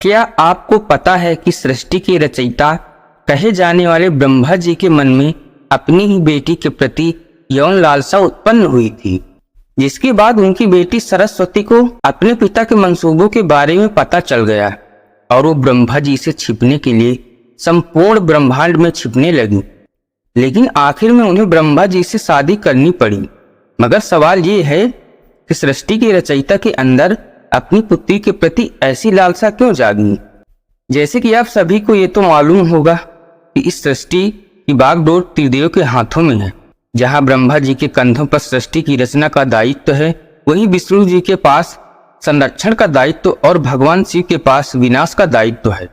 क्या आपको पता है कि सृष्टि के रचयिता कहे जाने वाले ब्रह्मा जी के मन में अपनी ही बेटी के प्रति यौन लालसा उत्पन्न हुई थी, जिसके बाद उनकी बेटी सरस्वती को अपने पिता के मंसूबों के बारे में पता चल गया और वो ब्रह्मा जी से छिपने के लिए संपूर्ण ब्रह्मांड में छिपने लगी। लेकिन आखिर में उन्हें ब्रह्मा जी से शादी करनी पड़ी। मगर सवाल ये है कि सृष्टि के रचयिता के अंदर अपनी पुत्री के प्रति ऐसी लालसा क्यों जागी। जैसे कि आप सभी को ये तो मालूम होगा कि इस सृष्टि की बागडोर त्रिदेव के हाथों में है। जहां ब्रह्मा जी के कंधों पर सृष्टि की रचना का दायित्व है, वहीं विष्णु जी के पास संरक्षण का दायित्व और भगवान शिव के पास विनाश का दायित्व है।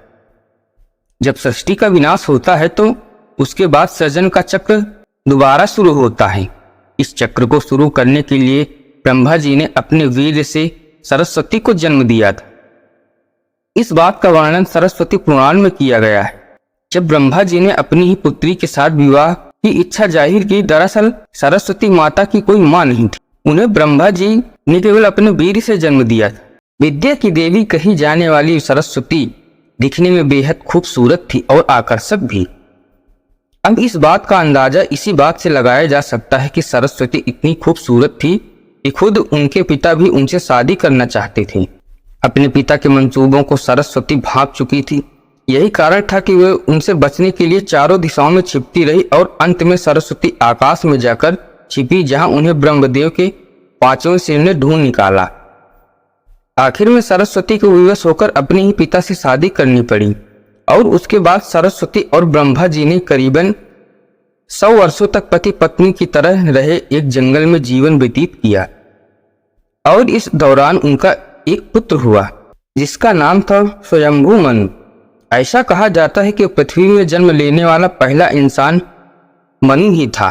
जब सृष्टि का विनाश होता है तो उसके बाद सृजन का चक्र दोबारा शुरू होता है। इस चक्र को शुरू करने के लिए ब्रह्मा जी ने अपने वीर्य से सरस्वती को जन्म दिया था। इस बात का वर्णन सरस्वती पुराण में किया गया है। जब ब्रह्मा जी ने अपनी ही पुत्री के साथ विवाह की इच्छा जाहिर की, दरअसल सरस्वती माता की कोई मां नहीं थी। उन्हें ब्रह्मा जी ने केवल अपने वीर्य से जन्म दिया था। विद्या की देवी कही जाने वाली सरस्वती दिखने में बेहद खूबसूरत थी और आकर्षक भी। अब इस बात का अंदाजा इसी बात से लगाया जा सकता है कि सरस्वती इतनी खूबसूरत थी कि खुद उनके पिता भी उनसे शादी करना चाहते थे। अपने पिता के मंसूबों को सरस्वती भांप चुकी थी। यही कारण था कि वे उनसे बचने के लिए चारों दिशाओं में छिपती रही और अंत में सरस्वती आकाश में जाकर छिपी, जहां उन्हें ब्रह्मदेव के पांचवें सिर ने ढूंढ निकाला। आखिर में सरस्वती को विवश होकर अपने ही पिता से शादी करनी पड़ी और उसके बाद सरस्वती और ब्रह्मा जी ने करीबन 100 वर्षों तक पति पत्नी की तरह रहे एक जंगल में जीवन व्यतीत किया और इस दौरान उनका एक पुत्र हुआ जिसका नाम था स्वयंभू मनु। ऐसा कहा जाता है कि पृथ्वी में जन्म लेने वाला पहला इंसान मनु ही था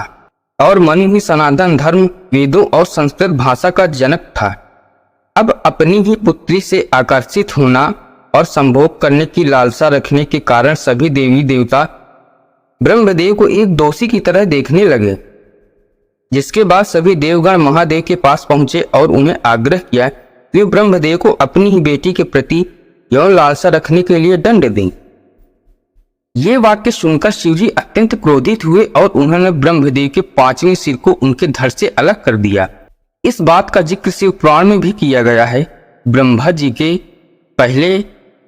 और मनु ही सनातन धर्म, वेदों और संस्कृत भाषा का जनक था। अब अपनी ही पुत्री से आकर्षित होना और संभोग करने की लालसा रखने के कारण सभी देवी देवता ब्रह्मदेव को एक दोषी की तरह देखने लगे, जिसके बाद सभी देवगण महादेव के पास पहुंचे और उन्हें आग्रह किया कि वे ब्रह्मदेव को अपनी ही बेटी के प्रति यौन लालसा रखने के लिए दंड दें। ये वाक्य सुनकर शिवजी अत्यंत क्रोधित हुए और उन्होंने ब्रह्मदेव के पांचवें सिर को उनके धड़ से अलग कर दिया। इस बात का जिक्र शिव पुराण में भी किया गया है। ब्रह्मा जी के पहले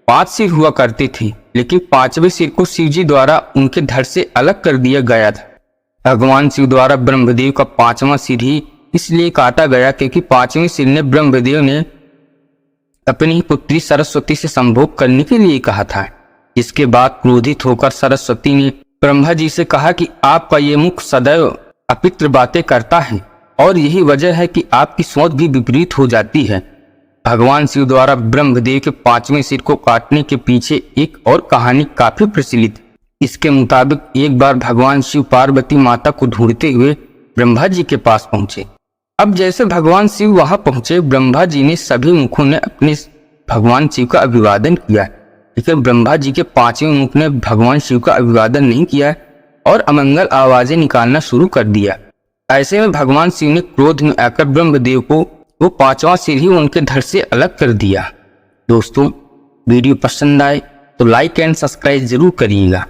5 सिर हुआ करते थे, लेकिन 5वें सिर को शिवजी द्वारा उनके धड़ से अलग कर दिया गया था। भगवान शिव द्वारा ब्रह्मदेव का 5वां सिर ही इसलिए काटा गया क्योंकि 5वें सिर ने ब्रह्मदेव ने अपनी ही पुत्री सरस्वती से संभोग करने के लिए कहा था। इसके बाद क्रोधित होकर सरस्वती ने ब्रह्मा जी से कहा कि आपका ये मुख सदैव अपवित्र बातें करता है और यही वजह है कि आपकी सोच भी विपरीत हो जाती है। भगवान शिव द्वारा ब्रह्मदेव के 5वें सिर को काटने के पीछे एक और कहानी काफी प्रचलित। इसके मुताबिक एक बार भगवान शिव पार्वती माता को ढूंढते हुए ब्रह्मा जी के पास पहुंचे। अब जैसे भगवान शिव वहां पहुंचे, ब्रह्मा जी ने सभी मुखों ने अपने भगवान शिव का अभिवादन किया, लेकिन ब्रह्मा जी के 5वें मुख ने भगवान शिव का अभिवादन नहीं किया और अमंगल आवाजें निकालना शुरू कर दिया। ऐसे में भगवान शिव ने क्रोध में आकर ब्रह्मदेव को वो 5वां सिर ही उनके धड़ से अलग कर दिया। दोस्तों, वीडियो पसंद आए तो लाइक एंड सब्सक्राइब जरूर करिएगा।